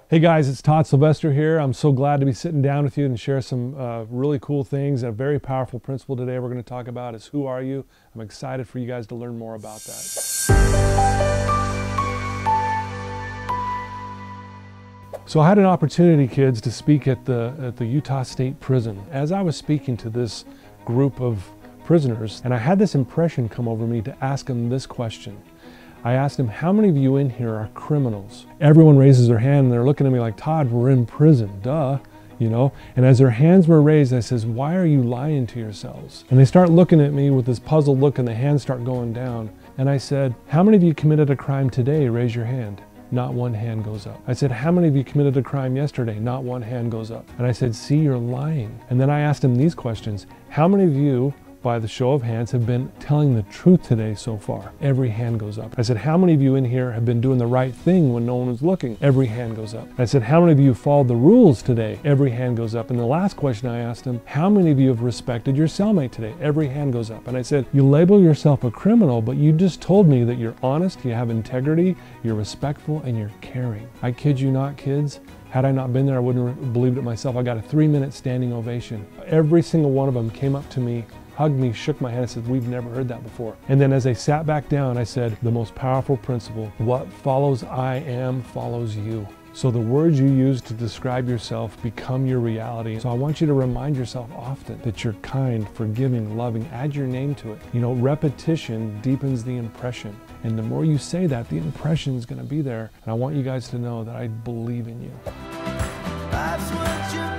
Hey guys, it's Todd Sylvester here. I'm so glad to be sitting down with you and share some really cool things. A very powerful principle today we're going to talk about is who are you? I'm excited for you guys to learn more about that. So I had an opportunity, kids, to speak at the Utah State Prison. As I was speaking to this group of prisoners, and I had this impression come over me to ask them this question. I asked him, how many of you in here are criminals? Everyone raises their hand and they're looking at me like, Todd, we're in prison, duh, you know? And as their hands were raised, I says, why are you lying to yourselves? And they start looking at me with this puzzled look and the hands start going down. And I said, how many of you committed a crime today? Raise your hand. Not one hand goes up. I said, how many of you committed a crime yesterday? Not one hand goes up. And I said, see, you're lying. And then I asked him these questions. How many of you, by the show of hands, have been telling the truth today so far? Every hand goes up. I said, how many of you in here have been doing the right thing when no one was looking? Every hand goes up. I said, how many of you followed the rules today? Every hand goes up. And the last question I asked him, how many of you have respected your cellmate today? Every hand goes up. And I said, you label yourself a criminal, but you just told me that you're honest, you have integrity, you're respectful, and you're caring. I kid you not, kids. Had I not been there, I wouldn't have believed it myself. I got a 3-minute standing ovation. Every single one of them came up to me, hugged me, shook my hand, and said, we've never heard that before. And then as they sat back down, I said, the most powerful principle, what follows I am follows you. So the words you use to describe yourself become your reality. So I want you to remind yourself often that you're kind, forgiving, loving. Add your name to it. You know, repetition deepens the impression. And the more you say that, the impression is going to be there. And I want you guys to know that I believe in you. That's what you